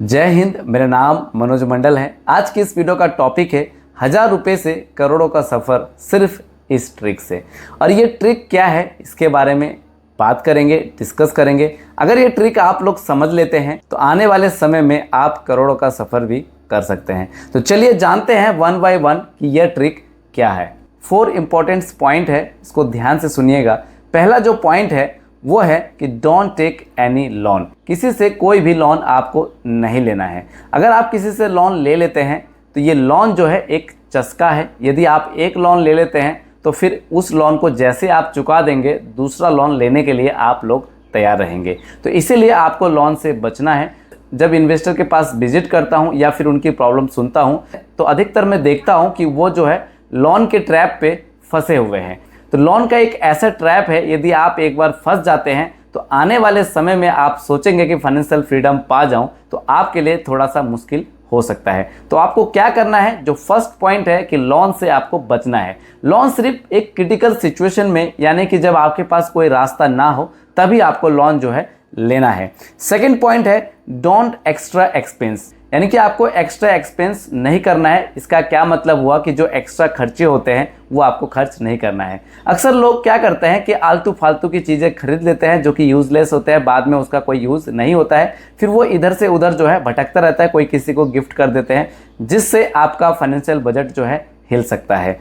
जय हिंद। मेरा नाम मनोज मंडल है। आज की इस वीडियो का टॉपिक है 1000 रुपये से करोड़ों का सफ़र सिर्फ इस ट्रिक से। और ये ट्रिक क्या है इसके बारे में बात करेंगे, डिस्कस करेंगे। अगर ये ट्रिक आप लोग समझ लेते हैं तो आने वाले समय में आप करोड़ों का सफ़र भी कर सकते हैं। तो चलिए जानते हैं वन बाय वन कि यह ट्रिक क्या है। 4 इंपॉर्टेंट पॉइंट है, इसको ध्यान से सुनिएगा। पहला जो पॉइंट है वो है कि डोंट टेक एनी लोन। किसी से कोई भी लोन आपको नहीं लेना है। अगर आप किसी से लोन ले लेते हैं तो ये लोन जो है एक चस्का है। यदि आप एक लोन ले लेते हैं तो फिर उस लोन को जैसे आप चुका देंगे, दूसरा लोन लेने के लिए आप लोग तैयार रहेंगे। तो इसीलिए आपको लोन से बचना है। जब इन्वेस्टर के पास विजिट करता हूँ या फिर उनकी प्रॉब्लम सुनता हूँ तो अधिकतर मैं देखता हूँ कि वो जो है लोन के ट्रैप पे फंसे हुए हैं। तो लोन का एक ऐसा ट्रैप है, यदि आप एक बार फंस जाते हैं तो आने वाले समय में आप सोचेंगे कि फाइनेंशियल फ्रीडम पा जाऊं, तो आपके लिए थोड़ा सा मुश्किल हो सकता है। तो आपको क्या करना है, जो फर्स्ट पॉइंट है कि लोन से आपको बचना है। लोन सिर्फ एक क्रिटिकल सिचुएशन में, यानी कि जब आपके पास कोई रास्ता ना हो तभी आपको लोन जो है लेना है। सेकेंड पॉइंट है डोंट एक्स्ट्रा एक्सपेंस, यानी कि आपको एक्स्ट्रा एक्सपेंस नहीं करना है। इसका क्या मतलब हुआ कि जो एक्स्ट्रा खर्चे होते हैं वो आपको खर्च नहीं करना है। अक्सर लोग क्या करते हैं कि आलतू फालतू की चीज़ें खरीद लेते हैं जो कि यूज़लेस होते हैं, बाद में उसका कोई यूज़ नहीं होता है। फिर वो इधर से उधर जो है भटकता रहता है, कोई किसी को गिफ्ट कर देते हैं, जिससे आपका फाइनेंशियल बजट जो है हिल सकता है।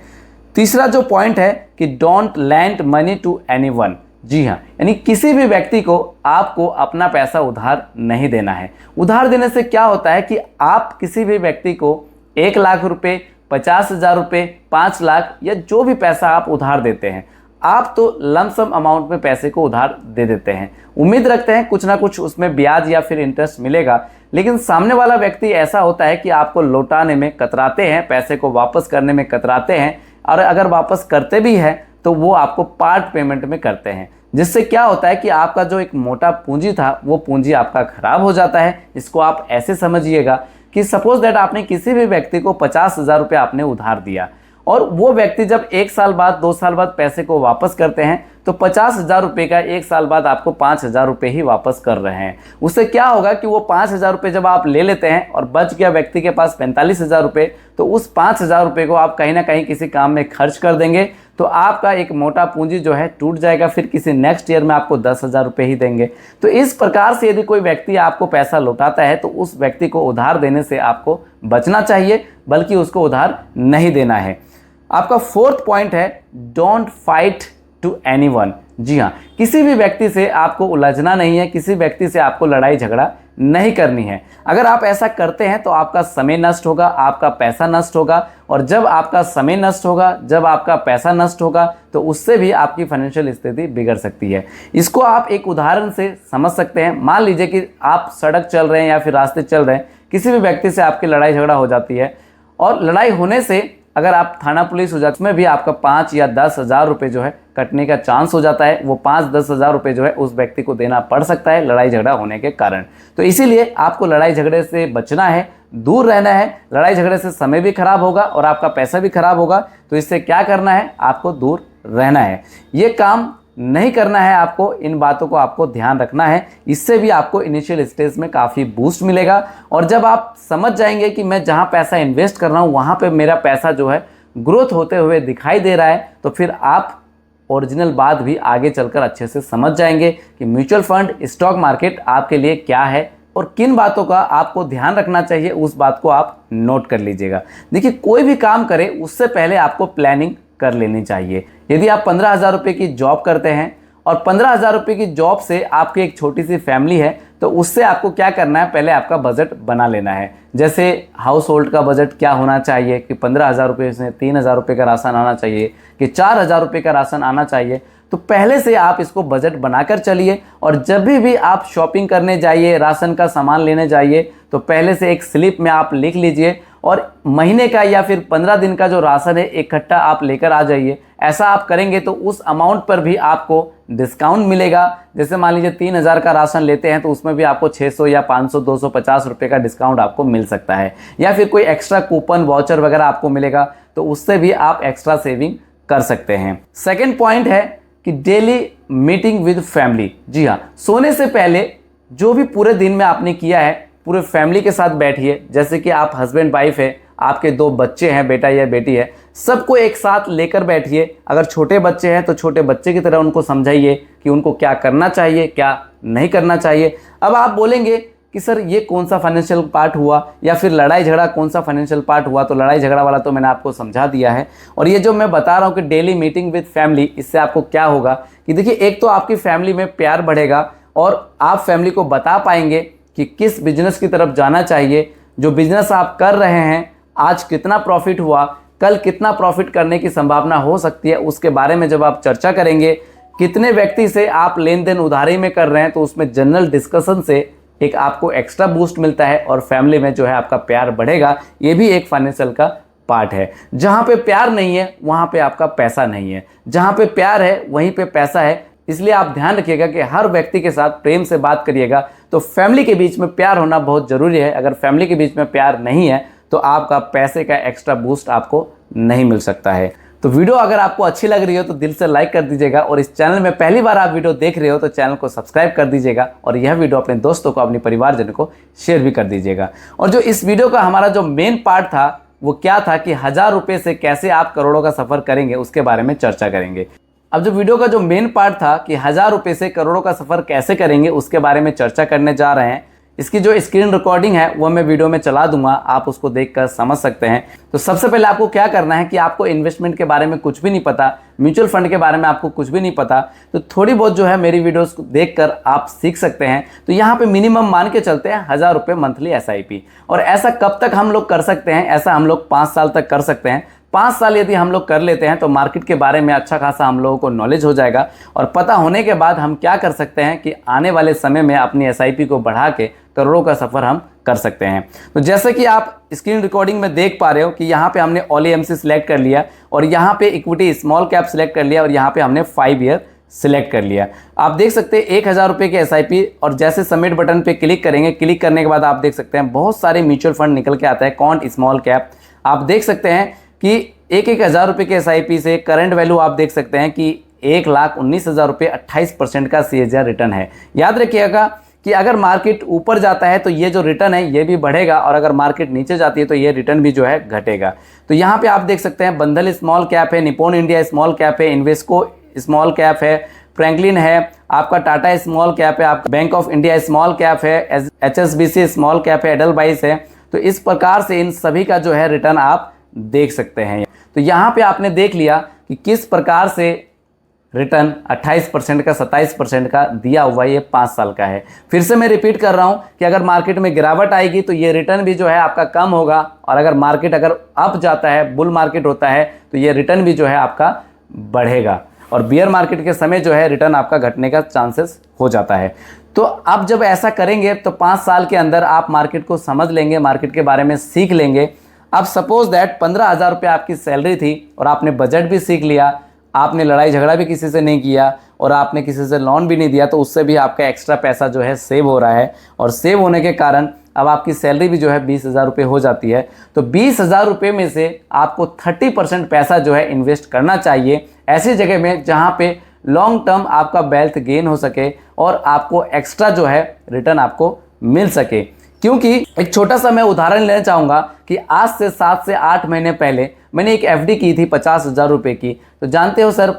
तीसरा जो पॉइंट है कि don't lend money to anyone. जी हाँ, यानी किसी भी व्यक्ति को आपको अपना पैसा उधार नहीं देना है। उधार देने से क्या होता है कि आप किसी भी व्यक्ति को 1 लाख रुपए, 50,000 रुपये, 5 लाख या जो भी पैसा आप उधार देते हैं, आप तो लमसम अमाउंट में पैसे को उधार दे देते हैं। उम्मीद रखते हैं कुछ ना कुछ उसमें ब्याज या फिर इंटरेस्ट मिलेगा, लेकिन सामने वाला व्यक्ति ऐसा होता है कि आपको लौटाने में कतराते हैं, पैसे को वापस करने में कतराते हैं, और अगर वापस करते भी हैं तो वो आपको पार्ट पेमेंट में करते हैं, जिससे क्या होता है कि आपका जो एक मोटा पूंजी था वो पूंजी आपका खराब हो जाता है। इसको आप ऐसे समझिएगा कि सपोज दैट आपने किसी भी व्यक्ति को 50,000 रुपये आपने उधार दिया, और वो व्यक्ति जब 1 साल बाद 2 साल बाद पैसे को वापस करते हैं तो 50,000 रुपये का 1 साल बाद आपको 5,000 रुपये ही वापस कर रहे हैं। उससे क्या होगा कि वो 5,000 रुपये जब आप ले लेते हैं और बच गया व्यक्ति के पास 45,000 रुपये, तो उस 5,000 रुपये को आप कहीं ना कहीं किसी काम में खर्च कर देंगे, तो आपका एक मोटा पूंजी जो है टूट जाएगा। फिर किसी नेक्स्ट ईयर में आपको 10,000 रुपये ही देंगे। तो इस प्रकार से यदि कोई व्यक्ति आपको पैसा लौटाता है तो उस व्यक्ति को उधार देने से आपको बचना चाहिए, बल्कि उसको उधार नहीं देना है। आपका 4th पॉइंट है डोंट फाइट टू एनीवन। जी हाँ, किसी भी व्यक्ति से आपको उलझना नहीं है, किसी व्यक्ति से आपको लड़ाई झगड़ा नहीं करनी है। अगर आप ऐसा करते हैं तो आपका समय नष्ट होगा, आपका पैसा नष्ट होगा, और जब आपका समय नष्ट होगा, जब आपका पैसा नष्ट होगा, तो उससे भी आपकी फाइनेंशियल स्थिति बिगड़ सकती है। इसको आप एक उदाहरण से समझ सकते हैं। मान लीजिए कि आप सड़क चल रहे हैं या फिर रास्ते चल रहे हैं, किसी भी व्यक्ति से आपकी लड़ाई झगड़ा हो जाती है, और लड़ाई होने से अगर आप थाना पुलिस हो जाते उसमें भी आपका 5 या 10,000 रुपये जो है कटने का चांस हो जाता है। वो 5-10 हज़ार रुपये जो है उस व्यक्ति को देना पड़ सकता है लड़ाई झगड़ा होने के कारण। तो इसीलिए आपको लड़ाई झगड़े से बचना है, दूर रहना है। लड़ाई झगड़े से समय भी खराब होगा और आपका पैसा भी खराब होगा। तो इससे क्या करना है, आपको दूर रहना है। ये काम नहीं करना है आपको, इन बातों को आपको ध्यान रखना है। इससे भी आपको इनिशियल स्टेज में काफ़ी बूस्ट मिलेगा, और जब आप समझ जाएंगे कि मैं जहां पैसा इन्वेस्ट कर रहा हूं वहां पे मेरा पैसा जो है ग्रोथ होते हुए दिखाई दे रहा है, तो फिर आप ओरिजिनल बात भी आगे चलकर अच्छे से समझ जाएंगे कि म्यूचुअल फंड, स्टॉक मार्केट आपके लिए क्या है और किन बातों का आपको ध्यान रखना चाहिए। उस बात को आप नोट कर लीजिएगा। देखिए, कोई भी काम करें उससे पहले आपको प्लानिंग कर लेनी चाहिए। यदि आप 15,000 रुपये की जॉब करते हैं और 15,000 रुपये की जॉब से आपकी एक छोटी सी फैमिली है, तो उससे आपको क्या करना है, पहले आपका बजट बना लेना है। जैसे हाउस होल्ड का बजट क्या होना चाहिए कि 15,000 रुपये से 3,000 रुपये का राशन आना चाहिए कि 4,000 रुपये का राशन आना चाहिए। तो पहले से आप इसको बजट बनाकर चलिए, और जब भी आप शॉपिंग करने जाइए, राशन का सामान लेने जाइए, तो पहले से एक स्लिप में आप लिख लीजिए, और महीने का या फिर 15 दिन का जो राशन है इकट्ठा आप लेकर आ जाइए। ऐसा आप करेंगे तो उस अमाउंट पर भी आपको डिस्काउंट मिलेगा। जैसे मान लीजिए 3,000 का राशन लेते हैं तो उसमें भी आपको 600 या 500, 250 रुपये का डिस्काउंट आपको मिल सकता है, या फिर कोई एक्स्ट्रा कूपन, वाउचर वगैरह आपको मिलेगा, तो उससे भी आप एक्स्ट्रा सेविंग कर सकते हैं। सेकेंड पॉइंट है कि डेली मीटिंग विद फैमिली। जी हाँ, सोने से पहले जो भी पूरे दिन में आपने किया है पूरे फैमिली के साथ बैठिए, जैसे कि आप हस्बैंड वाइफ है, आपके 2 बच्चे हैं, बेटा या बेटी है, सबको एक साथ लेकर बैठिए। अगर छोटे बच्चे हैं तो छोटे बच्चे की तरह उनको समझाइए कि उनको क्या करना चाहिए, क्या नहीं करना चाहिए। अब आप बोलेंगे कि सर ये कौन सा फाइनेंशियल पार्ट हुआ, या फिर लड़ाई झगड़ा कौन सा फाइनेंशियल पार्ट हुआ। तो लड़ाई झगड़ा वाला तो मैंने आपको समझा दिया है। और ये जो मैं बता रहा हूँ कि डेली मीटिंग विद फैमिली, इससे आपको क्या होगा कि देखिए, एक तो आपकी फैमिली में प्यार बढ़ेगा और आप फैमिली को बता पाएंगे कि किस बिजनेस की तरफ जाना चाहिए। जो बिजनेस आप कर रहे हैं, आज कितना प्रॉफिट हुआ, कल कितना प्रॉफिट करने की संभावना हो सकती है, उसके बारे में जब आप चर्चा करेंगे। कितने व्यक्ति से आप लेन देन उधारी में कर रहे हैं, तो उसमें जनरल डिस्कशन से एक आपको एक्स्ट्रा बूस्ट मिलता है और फैमिली में जो है आपका प्यार बढ़ेगा। ये भी एक फाइनेंशियल का पार्ट है। जहाँ पे प्यार नहीं है वहाँ पे आपका पैसा नहीं है, जहाँ पे प्यार है वहीं पे पैसा है। इसलिए आप ध्यान रखिएगा कि हर व्यक्ति के साथ प्रेम से बात करिएगा। तो फैमिली के बीच में प्यार होना बहुत ज़रूरी है। अगर फैमिली के बीच में प्यार नहीं है तो आपका पैसे का एक्स्ट्रा बूस्ट आपको नहीं मिल सकता है। तो वीडियो अगर आपको अच्छी लग रही हो तो दिल से लाइक कर दीजिएगा, और इस चैनल में पहली बार आप वीडियो देख रहे हो तो चैनल को सब्सक्राइब कर दीजिएगा, और यह वीडियो अपने दोस्तों को, अपने परिवारजनों को शेयर भी कर दीजिएगा। और जो इस वीडियो का हमारा जो मेन पार्ट था वो क्या था कि 1000 रुपये से कैसे आप करोड़ों का सफ़र करेंगे, उसके बारे में चर्चा करेंगे। अब जो वीडियो का जो मेन पार्ट था कि 1000 रुपये से करोड़ों का सफ़र कैसे करेंगे, उसके बारे में चर्चा करने जा रहे हैं। इसकी जो स्क्रीन रिकॉर्डिंग है वो मैं वीडियो में चला दूंगा, आप उसको देखकर समझ सकते हैं। तो सबसे पहले आपको क्या करना है कि आपको इन्वेस्टमेंट के बारे में कुछ भी नहीं पता, म्यूचुअल फंड के बारे में आपको कुछ भी नहीं पता, तो थोड़ी बहुत जो है मेरी वीडियोस को देखकर आप सीख सकते हैं। तो यहाँ पे मिनिमम मान के चलते हैं 1000 रुपये मंथली SIP। और ऐसा कब तक हम लोग कर सकते हैं? ऐसा हम लोग 5 साल तक कर सकते हैं। 5 साल यदि हम लोग कर लेते हैं तो मार्केट के बारे में अच्छा खासा हम लोगों को नॉलेज हो जाएगा, और पता होने के बाद हम क्या कर सकते हैं कि आने वाले समय में अपनी SIP को बढ़ा के करोड़ों का सफ़र हम कर सकते हैं। तो जैसे कि आप स्क्रीन रिकॉर्डिंग में देख पा रहे हो कि यहाँ पे हमने ऑल EMC सिलेक्ट कर लिया, और यहाँ पे इक्विटी स्मॉल कैप सिलेक्ट कर लिया, और यहाँ पे हमने 5 ईयर सिलेक्ट कर लिया। आप देख सकते हैं 1000 रुपये के SIP, और जैसे सबमिट बटन पे क्लिक करेंगे, क्लिक करने के बाद आप देख सकते हैं बहुत सारे म्यूचुअल फंड निकल के आता है, कौन स्मॉल कैप। आप देख सकते हैं कि 1000 रुपये के SIP से करंट वैल्यू आप देख सकते हैं कि 1,19,000 रुपये, 28% का CAGR रिटर्न है। याद रखिएगा कि अगर मार्केट ऊपर जाता है तो ये जो रिटर्न है ये भी बढ़ेगा, और अगर मार्केट नीचे जाती है तो ये रिटर्न भी जो है घटेगा। तो यहाँ पे आप देख सकते हैं बंधल स्मॉल कैप है, निप्पॉन इंडिया स्मॉल कैप है, इन्वेस्को स्मॉल कैप है, फ्रैंकलिन है, आपका टाटा स्मॉल कैप है, आपका bank of India small cap है, HSBC स्मॉल कैप है, एडलवाइस है। तो इस प्रकार से इन सभी का जो है रिटर्न आप देख सकते हैं। तो यहाँ पे आपने देख लिया कि किस प्रकार से रिटर्न 28% का, 27% का दिया हुआ, ये 5 साल का है। फिर से मैं रिपीट कर रहा हूँ कि अगर मार्केट में गिरावट आएगी तो ये रिटर्न भी जो है आपका कम होगा, और अगर मार्केट अगर अप जाता है, बुल मार्केट होता है, तो ये रिटर्न भी जो है आपका बढ़ेगा, और बियर मार्केट के समय जो है रिटर्न आपका घटने का चांसेस हो जाता है। तो आप जब ऐसा करेंगे तो 5 साल के अंदर आप मार्केट को समझ लेंगे, मार्केट के बारे में सीख लेंगे। अब सपोज दैट 15,000 रुपये आपकी सैलरी थी, और आपने बजट भी सीख लिया, आपने लड़ाई झगड़ा भी किसी से नहीं किया, और आपने किसी से लोन भी नहीं दिया, तो उससे भी आपका एक्स्ट्रा पैसा जो है सेव हो रहा है, और सेव होने के कारण अब आपकी सैलरी भी जो है 20,000 रुपये हो जाती है। तो 20,000 रुपये में से आपको 30% पैसा जो है इन्वेस्ट करना चाहिए ऐसी जगह में जहाँ पे लॉन्ग टर्म आपका वेल्थ गेन हो सके, और आपको एक्स्ट्रा जो है रिटर्न आपको मिल सके। क्योंकि एक छोटा सा मैं उदाहरण लेना चाहूँगा कि आज से 7 से 8 महीने पहले मैंने एक FD की थी 50,000 रुपये की। तो जानते हो सर,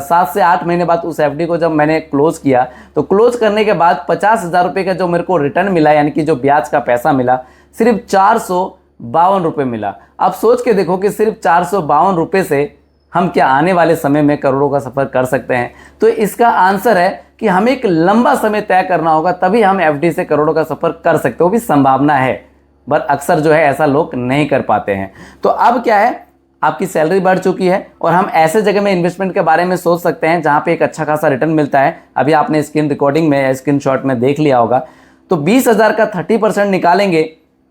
7 से 8 महीने बाद उस FD को जब मैंने क्लोज़ किया, तो क्लोज़ करने के बाद 50,000 रुपये का जो मेरे को रिटर्न मिला, यानी कि जो ब्याज का पैसा मिला, सिर्फ 452 रुपये मिला। अब सोच के देखो कि सिर्फ 452 रुपये से हम क्या आने वाले समय में करोड़ों का सफ़र कर सकते हैं। तो इसका आंसर है कि हमें एक लंबा समय तय करना होगा, तभी हम FD से करोड़ों का सफ़र कर सकते हो। वो भी संभावना है, पर अक्सर जो है ऐसा लोग नहीं कर पाते हैं। तो अब क्या है, आपकी सैलरी बढ़ चुकी है, और हम ऐसे जगह में इन्वेस्टमेंट के बारे में सोच सकते हैं जहाँ पे एक अच्छा खासा रिटर्न मिलता है। अभी आपने स्क्रीन रिकॉर्डिंग में या स्क्रीनशॉट में देख लिया होगा। तो 20,000 का 30% निकालेंगे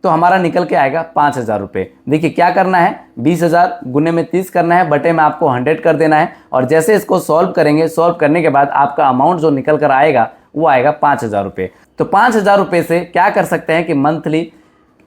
तो हमारा निकल के आएगा 5,000 रुपये। देखिए क्या करना है, 20,000 गुने में 30 करना है, बटे में आपको 100 कर देना है, और जैसे इसको सॉल्व करेंगे, सॉल्व करने के बाद आपका अमाउंट जो निकल कर आएगा वो आएगा 5,000 रुपये। तो 5,000 रुपये से क्या कर सकते हैं कि मंथली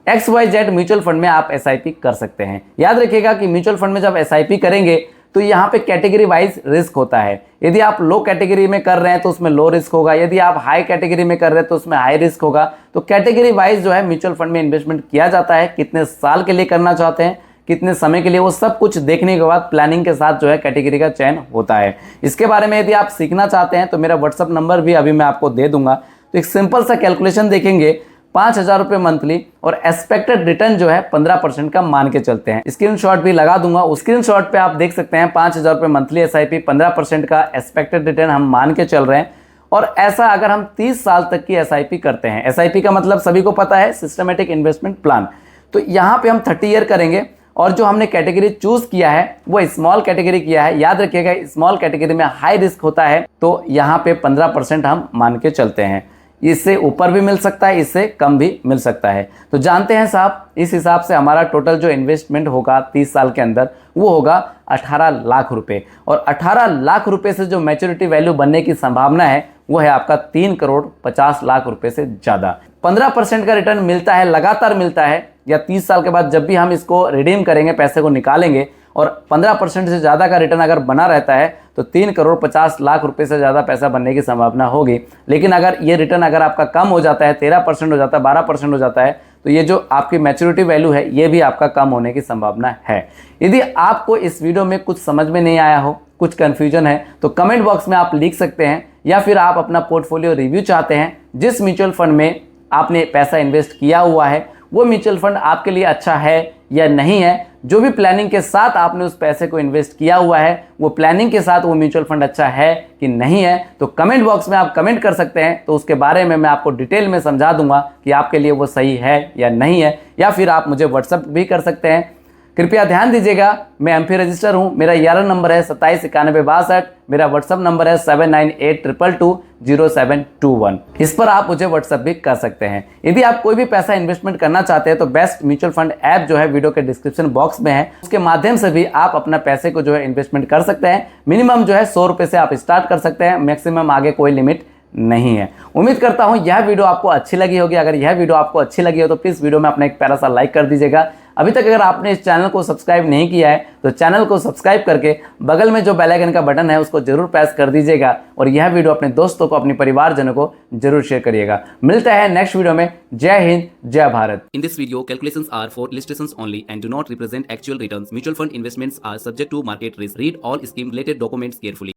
XYZ म्यूचुअल फंड में आप SIP कर सकते हैं। याद रखिएगा कि म्यूचुअल फंड में जब SIP करेंगे तो यहाँ पे कैटेगरी वाइज रिस्क होता है। यदि आप लो कैटेगरी में कर रहे हैं तो उसमें लो रिस्क होगा, यदि आप हाई कैटेगरी में कर रहे हैं तो उसमें हाई रिस्क होगा। तो कैटेगरी वाइज जो है म्यूचुअल फंड में इन्वेस्टमेंट किया जाता है, कितने साल के लिए करना चाहते हैं, कितने समय के लिए, वो सब कुछ देखने के बाद प्लानिंग के साथ जो है कैटेगरी का चयन होता है। इसके बारे में यदि आप सीखना चाहते हैं तो मेरा व्हाट्सअप नंबर भी अभी मैं आपको दे दूंगा। तो एक सिंपल सा कैलकुलेशन देखेंगे, 5,000 रुपये मंथली और एक्सपेक्टेड रिटर्न जो है 15% का मान के चलते हैं। स्क्रीनशॉट भी लगा दूंगा, उस स्क्रीनशॉट पे आप देख सकते हैं 5,000 रुपये मंथली एसआईपी, 15% का एक्सपेक्टेड रिटर्न हम मान के चल रहे हैं। और ऐसा अगर हम 30 साल तक की एसआईपी करते हैं, एसआईपी का मतलब सभी को पता है सिस्टमेटिक इन्वेस्टमेंट प्लान, तो यहाँ पे हम 30 ईयर करेंगे और जो हमने कैटेगरी चूज किया है वो स्मॉल कैटेगरी किया है। याद रखिएगा स्मॉल कैटेगरी में हाई रिस्क होता है, तो यहाँ पे 15% हम मान के चलते हैं। इससे ऊपर भी मिल सकता है, इससे कम भी मिल सकता है। तो जानते हैं साहब, इस हिसाब से हमारा टोटल जो इन्वेस्टमेंट होगा 30 साल के अंदर वो होगा 18 लाख रुपए। और 18 लाख रुपए से जो मैच्योरिटी वैल्यू बनने की संभावना है वो है आपका 3 करोड़ 50 लाख रुपए से ज़्यादा। 15% का रिटर्न मिलता है, लगातार मिलता है, या 30 साल के बाद जब भी हम इसको रिडीम करेंगे, पैसे को निकालेंगे और 15% से ज़्यादा का रिटर्न अगर बना रहता है तो 3 करोड़ 50 लाख रुपए से ज़्यादा पैसा बनने की संभावना होगी। लेकिन अगर ये रिटर्न अगर आपका कम हो जाता है, 13% हो जाता है, 12% हो जाता है, तो ये जो आपकी मैच्योरिटी वैल्यू है ये भी आपका कम होने की संभावना है। यदि आपको इस वीडियो में कुछ समझ में नहीं आया हो, कुछ कन्फ्यूजन है, तो कमेंट बॉक्स में आप लिख सकते हैं, या फिर आप अपना पोर्टफोलियो रिव्यू चाहते हैं, जिस म्यूचुअल फंड में आपने पैसा इन्वेस्ट किया हुआ है वो म्यूचुअल फंड आपके लिए अच्छा है या नहीं है, जो भी प्लानिंग के साथ आपने उस पैसे को इन्वेस्ट किया हुआ है वो प्लानिंग के साथ वो म्यूचुअल फंड अच्छा है कि नहीं है, तो कमेंट बॉक्स में आप कमेंट कर सकते हैं। तो उसके बारे में मैं आपको डिटेल में समझा दूंगा कि आपके लिए वो सही है या नहीं है, या फिर आप मुझे व्हाट्सअप भी कर सकते हैं। कृपया ध्यान दीजिएगा, मैं एमपी रजिस्टर हूँ, मेरा यार नंबर है 279162, मेरा व्हाट्सअप नंबर है 7982220721। इस पर आप मुझे व्हाट्सअप भी कर सकते हैं। यदि आप कोई भी पैसा इन्वेस्टमेंट करना चाहते हैं तो बेस्ट म्यूचुअल फंड ऐप जो है वीडियो के डिस्क्रिप्शन बॉक्स में है, उसके माध्यम से भी आप अपना पैसे को जो है इन्वेस्टमेंट कर सकते हैं। मिनिमम जो है 100 रुपये से आप स्टार्ट कर सकते हैं, मैक्सिमम आगे कोई लिमिट नहीं है। उम्मीद करता हूं यह वीडियो आपको अच्छी लगी होगी। अगर यह वीडियो आपको अच्छी लगी हो तो प्लीज़ वीडियो में अपना एक प्यारा सा लाइक कर दीजिएगा। अभी तक अगर आपने इस चैनल को सब्सक्राइब नहीं किया है तो चैनल को सब्सक्राइब करके बगल में जो बेल आइकन का बटन है उसको जरूर प्रेस कर दीजिएगा, और यह वीडियो अपने दोस्तों को, अपने परिवारजनों को जरूर शेयर करिएगा। मिलता है नेक्स्ट वीडियो में। जय हिंद, जय Bharat. In this video, calculations are for illustrations only and do not represent actual returns. Mutual fund investments are subject to market risk. Read all scheme related documents carefully.